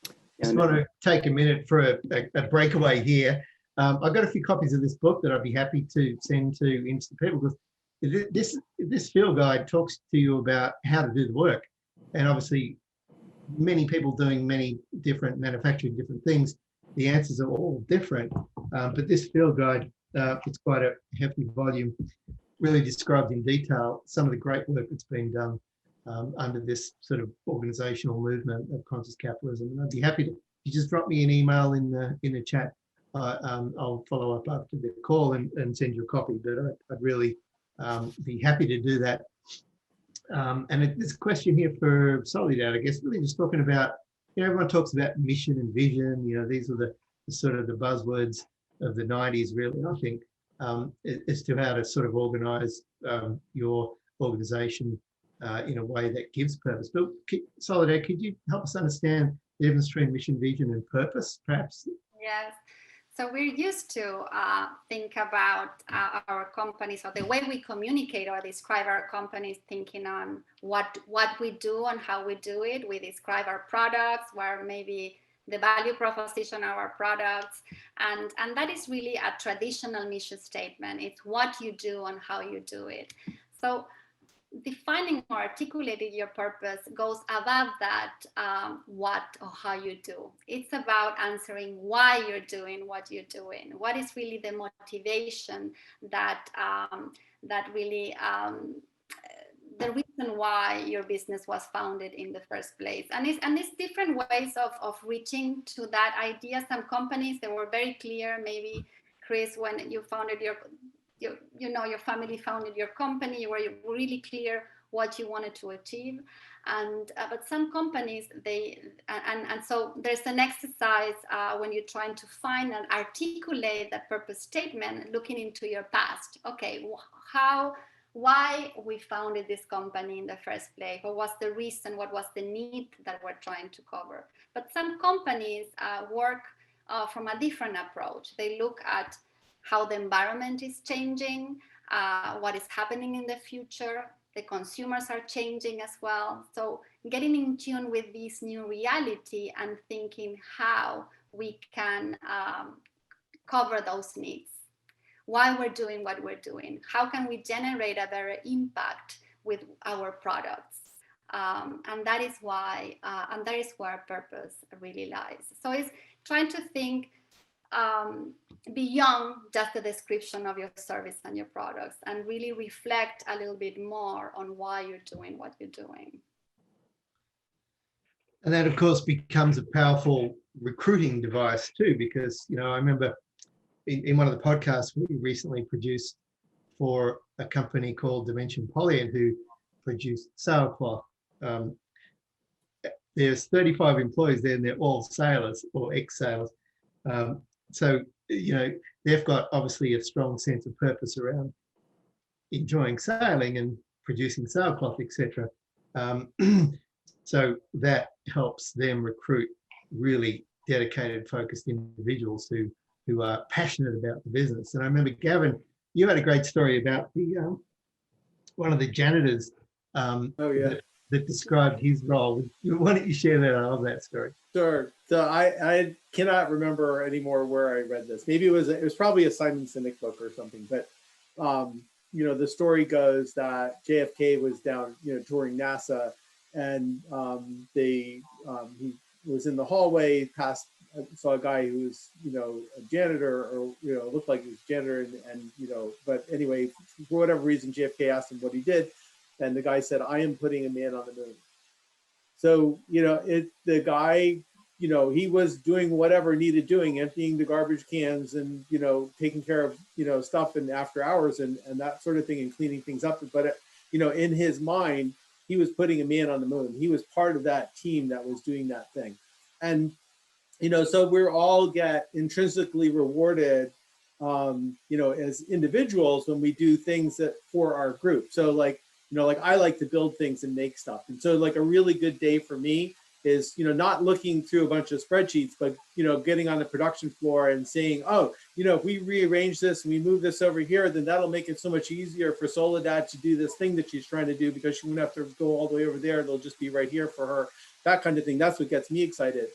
I just want to take a minute for a breakaway here. I've got a few copies of this book that I'd be happy to send to interested people, because this field guide talks to you about how to do the work, and obviously many people doing many different manufacturing different things, the answers are all different, but this field guide, it's quite a hefty volume, really describes in detail some of the great work that's been done under this sort of organizational movement of conscious capitalism. And I'd be happy to, you just drop me an email in the chat. I'll follow up after the call and send you a copy, but I'd really be happy to do that. And this question here for Soledad, I guess, really just talking about, you know, everyone talks about mission and vision, you know, these were the sort of the buzzwords of the 90s, really, I think, as to how to sort of organize your organization in a way that gives purpose. But Soledad, could you help us understand the difference between mission, vision, and purpose, perhaps? Yes. So we're used to think about our companies, or the way we communicate or describe our companies, thinking on what we do and how we do it. We describe our products, where maybe the value proposition of our products, and that is really a traditional mission statement. It's what you do and how you do it. So defining or articulating your purpose goes above that, what or how you do. It's about answering why you're doing what you're doing. What is really the motivation that really the reason why your business was founded in the first place. And it's different ways of reaching to that idea. Some companies, they were very clear. Maybe Chris, when you founded your family founded your company, you were really clear what you wanted to achieve. And but some companies, so there's an exercise when you're trying to find and articulate that purpose statement, looking into your past. Okay, why we founded this company in the first place? What was the reason? What was the need that we're trying to cover? But some companies work from a different approach. They look at how the environment is changing, what is happening in the future. The consumers are changing as well. So getting in tune with this new reality and thinking how we can cover those needs. Why we're doing what we're doing. How can we generate a better impact with our products? And that is why, and that is where purpose really lies. So it's trying to think beyond just the description of your service and your products, and really reflect a little bit more on why you're doing what you're doing. And that, of course, becomes a powerful recruiting device too, because, I remember in one of the podcasts we recently produced for a company called Dimension Polyen, who produced sailcloth. There's 35 employees there, and they're all sailors or ex-sailors. So, they've got obviously a strong sense of purpose around enjoying sailing and producing sailcloth, etc. So that helps them recruit really dedicated, focused individuals who are passionate about the business. And I remember, Gavin, you had a great story about the one of the janitors that described his role. Why don't you share that? I love that story. Sure. So I cannot remember anymore where I read this. Maybe it was probably a Simon Sinek book or something. But the story goes that JFK was down, touring NASA, and he was in the hallway, saw a guy who was, a janitor, or looked like he was a janitor, and but anyway, for whatever reason, JFK asked him what he did, and the guy said, "I am putting a man on the moon." So, the guy, he was doing whatever needed doing, emptying the garbage cans and, taking care of, stuff in after hours and that sort of thing, and cleaning things up. But, in his mind, he was putting a man on the moon. He was part of that team that was doing that thing. And, so we're all get intrinsically rewarded, as individuals when we do things that for our group. So like I like to build things and make stuff. And so like a really good day for me is, not looking through a bunch of spreadsheets, but, getting on the production floor and saying, oh, if we rearrange this and we move this over here, then that'll make it so much easier for Soledad to do this thing that she's trying to do, because she won't have to go all the way over there. It'll just be right here for her, that kind of thing. That's what gets me excited.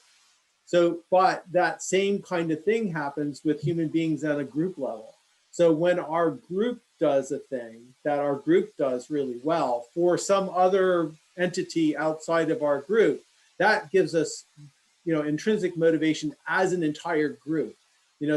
So, but that same kind of thing happens with human beings at a group level. So when our group does a thing that our group does really well for some other entity outside of our group, that gives us, intrinsic motivation as an entire group.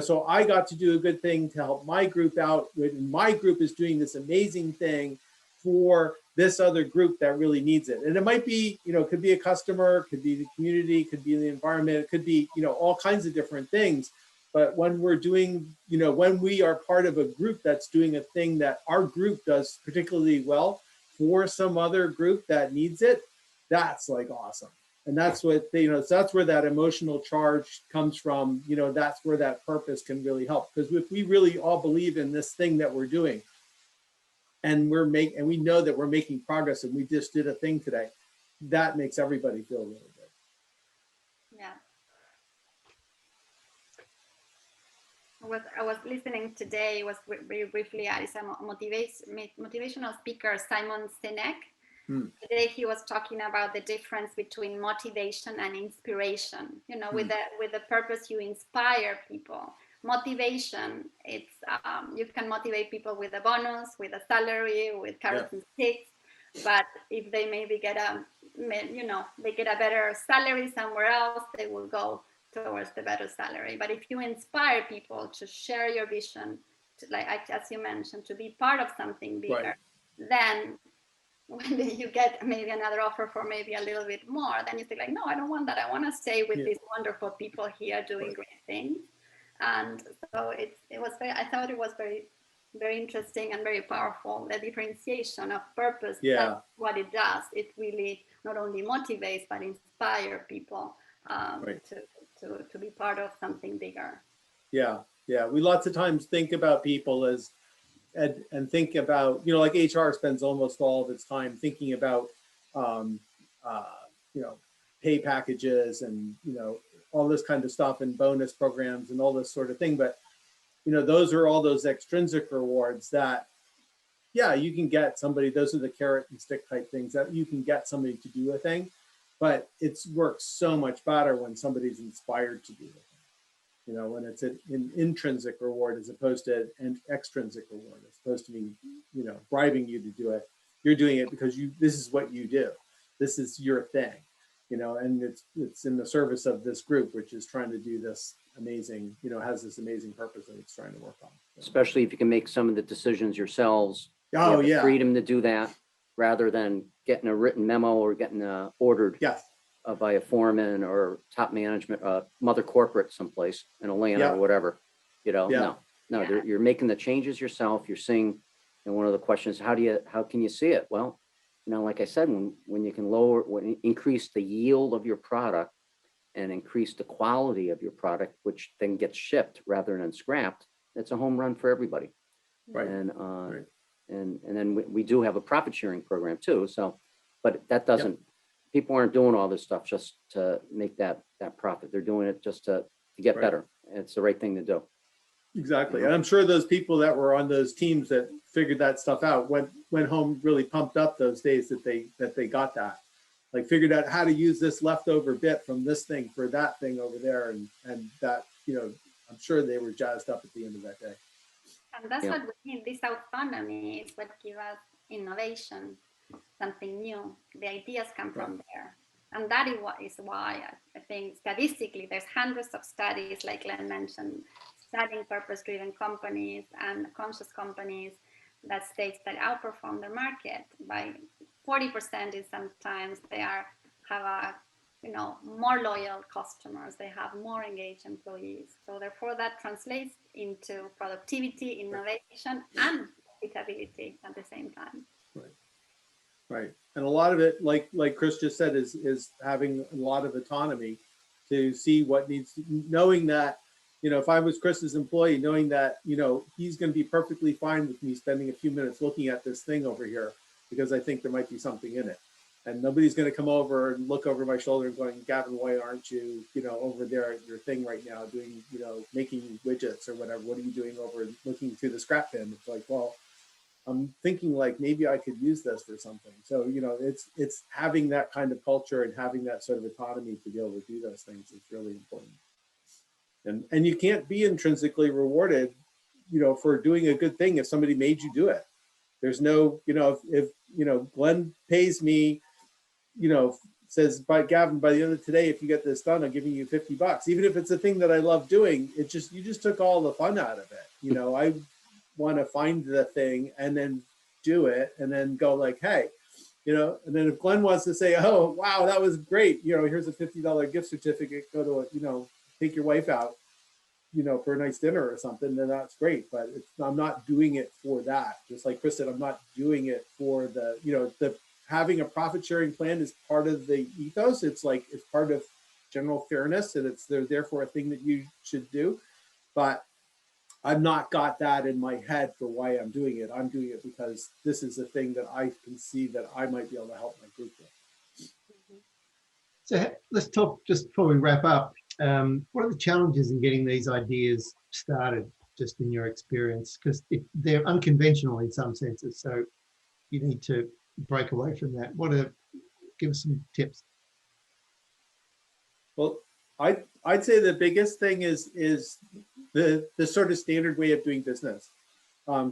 So I got to do a good thing to help my group out. My group is doing this amazing thing for this other group that really needs it. And it might be, it could be a customer, it could be the community, it could be the environment, it could be, all kinds of different things. But when we're doing, when we are part of a group that's doing a thing that our group does particularly well for some other group that needs it, that's like awesome. And that's what, so that's where that emotional charge comes from. That's where that purpose can really help. Because if we really all believe in this thing that we're doing, and we know that we're making progress, and we just did a thing today, that makes everybody feel really good. Yeah. I was listening today, was very briefly, it's a motivational speaker, Simon Sinek. Today he was talking about the difference between motivation and inspiration. You know, with the purpose, you inspire people. Motivation, it's you can motivate people with a bonus, with a salary, with carrots and sticks. But if they maybe get a better salary somewhere else, they will go towards the better salary. But if you inspire people to share your vision, to, like as you mentioned, to be part of something bigger, then when you get maybe another offer for maybe a little bit more, then you think like, no, I don't want that. I want to stay with these wonderful people here doing great things. And so I thought it was very, very interesting and very powerful, the differentiation of purpose. That's what it does. It really not only motivates, but inspire people to be part of something bigger. Yeah. We lots of times think about people as, and think about, you know, like HR spends almost all of its time thinking about, you know, pay packages and, you know, all this kind of stuff and bonus programs and all this sort of thing. But, you know, those are all those extrinsic rewards that, you can get somebody, those are the carrot and stick type things that you can get somebody to do a thing, but it works so much better when somebody's inspired to do it. You know, when it's an intrinsic reward as opposed to an extrinsic reward, as opposed to me, you know, bribing you to do it. You're doing it because this is what you do. This is your thing, you know, and it's in the service of this group, which is trying to do this amazing, you know, has this amazing purpose that it's trying to work on. So. Especially if you can make some of the decisions yourselves. Oh, you have the freedom to do that rather than getting a written memo or getting ordered. Yes. By a foreman or top management, mother corporate someplace in Atlanta or whatever, you know, no, you're making the changes yourself. You're seeing, and one of the questions, how can you see it? Well, you know, like I said, when you can increase the yield of your product and increase the quality of your product, which then gets shipped rather than scrapped, it's a home run for everybody. Right. And, and then we do have a profit sharing program too. So, but that doesn't, people aren't doing all this stuff just to make that profit. They're doing it just to get better. It's the right thing to do. Exactly. And I'm sure those people that were on those teams that figured that stuff out went home really pumped up those days that they got that. Like figured out how to use this leftover bit from this thing for that thing over there. And that, you know, I'm sure they were jazzed up at the end of that day. And that's what we need. This autonomy is what gives us innovation, something new. The ideas come from there. And that is why I think statistically there's hundreds of studies, like Glenn mentioned, studying purpose-driven companies and conscious companies that states that outperform their market by 40%. Is sometimes they have more loyal customers, they have more engaged employees. So therefore that translates into productivity, innovation, and profitability at the same time. Right. And a lot of it, like Chris just said, is having a lot of autonomy to see what needs to, knowing that, you know, if I was Chris's employee, knowing that, you know, he's going to be perfectly fine with me spending a few minutes looking at this thing over here, because I think there might be something in it. And nobody's going to come over and look over my shoulder and going, Gavin, why aren't you, you know, over there at your thing right now doing, you know, making widgets or whatever? What are you doing over looking through the scrap bin? It's like, well, I'm thinking like maybe I could use this for something. So, you know, it's having that kind of culture and having that sort of autonomy to be able to do those things is really important. And you can't be intrinsically rewarded, you know, for doing a good thing if somebody made you do it. There's no, you know, if you know, Glenn pays me, you know, says, Gavin, by the end of today, if you get this done, I'm giving you $50. Even if it's a thing that I love doing, you just took all the fun out of it. You know, I want to find the thing and then do it and then go like, hey, you know, and then if Glenn wants to say, oh, wow, that was great. You know, here's a $50 gift certificate, go to, you know, take your wife out, you know, for a nice dinner or something, then that's great. But I'm not doing it for that. Just like Chris said, I'm not doing it for the, you know, having a profit sharing plan is part of the ethos. It's like, it's part of general fairness and they're therefore a thing that you should do. But I've not got that in my head for why I'm doing it. I'm doing it because this is a thing that I can see that I might be able to help my group with. So let's talk, just before we wrap up, what are the challenges in getting these ideas started, just in your experience? Because they're unconventional in some senses, so you need to break away from that. Give us some tips. Well, I'd say the biggest thing is the sort of standard way of doing business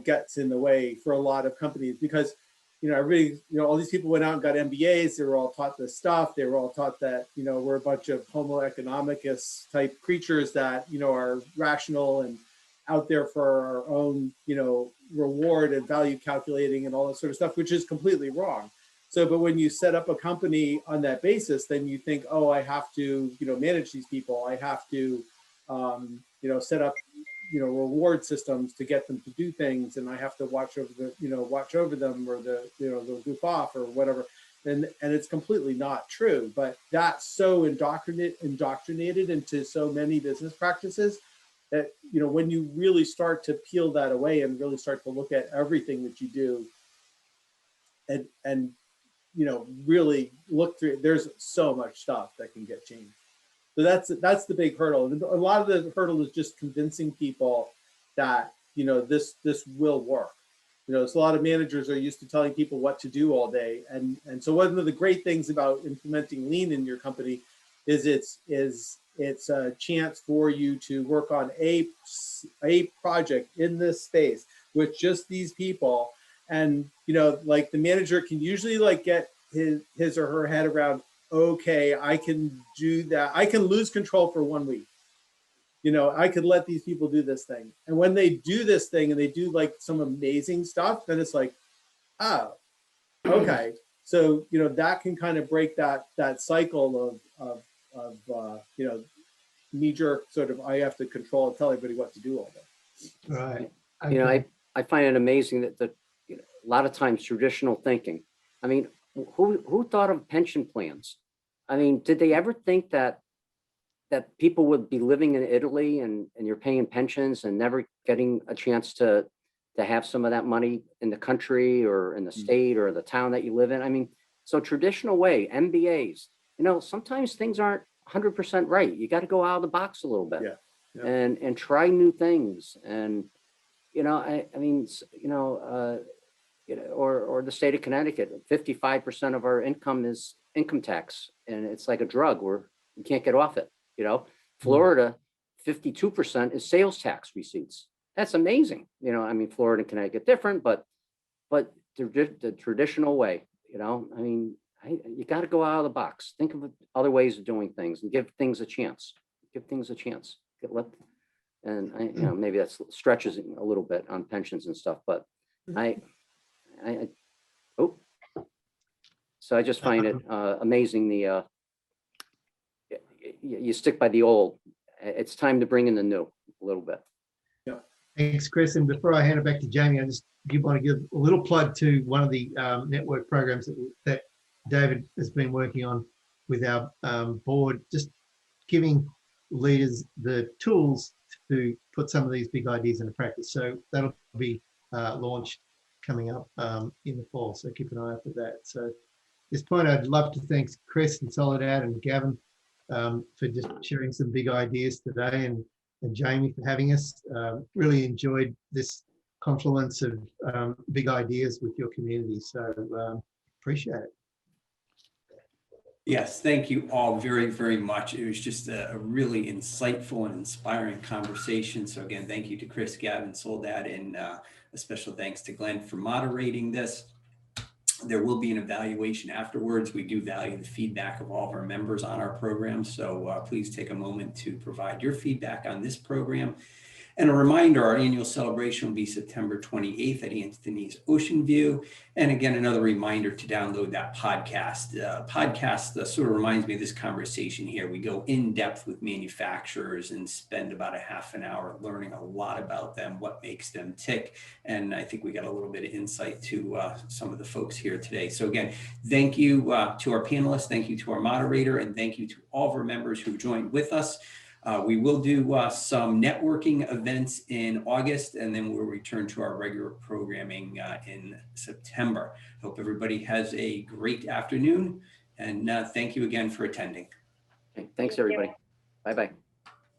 gets in the way for a lot of companies, because everybody, all these people went out and got MBAs. They were all taught this stuff. They were all taught that we're a bunch of Homo economicus type creatures that are rational and out there for our own reward and value calculating and all that sort of stuff, which is completely wrong. So, but when you set up a company on that basis, then you think, oh, I have to, manage these people. I have to, set up, reward systems to get them to do things, and I have to watch over them, or they'll goof off or whatever. And it's completely not true. But that's so indoctrinated into so many business practices that when you really start to peel that away and really start to look at everything that you do, and really look through it, there's so much stuff that can get changed. So that's the big hurdle. And a lot of the hurdle is just convincing people that this will work. So a lot of managers are used to telling people what to do all day, and so one of the great things about implementing lean in your company is it's a chance for you to work on a project in this space with just these people. And like the manager can usually get his or her head around, okay, I can do that. I can lose control for 1 week. I could let these people do this thing. And when they do this thing and they do some amazing stuff, then it's like, oh, okay. So that can kind of break that cycle of knee-jerk sort of, I have to control and tell everybody what to do all day. Right. I find it amazing that a lot of times traditional thinking. I mean, who thought of pension plans? I mean, did they ever think that people would be living in Italy and you're paying pensions and never getting a chance to have some of that money in the country or in the state or the town that you live in? I mean, so traditional way, MBAs, sometimes things aren't 100% right. You got to go out of the box a little bit. Yeah. And try new things. And, or the state of Connecticut, 55% of our income is income tax, and it's like a drug where you can't get off it. Florida, 52% is sales tax receipts. That's amazing. Florida and Connecticut different, but the traditional way. You got to go out of the box. Think of other ways of doing things and give things a chance. Maybe that stretches a little bit on pensions and stuff, but so I just find it amazing. You stick by the old. It's time to bring in the new a little bit. Yeah. Thanks, Chris. And before I hand it back to Jamie, I just want to give a little plug to one of the network programs that David has been working on with our board, just giving leaders the tools to put some of these big ideas into practice. So that'll be launched coming up in the fall. So keep an eye out for that. So at this point, I'd love to thank Chris and Soledad and Gavin for just sharing some big ideas today, and Jamie for having us. Really enjoyed this confluence of big ideas with your community. So appreciate it. Yes, thank you all very, very much. It was just a really insightful and inspiring conversation. So again, thank you to Chris, Gavin, Soledad, and a special thanks to Glen for moderating this. There will be an evaluation afterwards. We do value the feedback of all of our members on our program. So please take a moment to provide your feedback on this program. And a reminder, our annual celebration will be September 28th at Anthony's Ocean View. And again, another reminder to download that podcast. Podcast sort of reminds me of this conversation here. We go in depth with manufacturers and spend about a half an hour learning a lot about them, what makes them tick. And I think we got a little bit of insight to some of the folks here today. So again, thank you to our panelists, thank you to our moderator, and thank you to all of our members who joined with us. We will do some networking events in August, and then we'll return to our regular programming in September. Hope everybody has a great afternoon, and thank you again for attending. Okay, thanks, everybody. Bye-bye.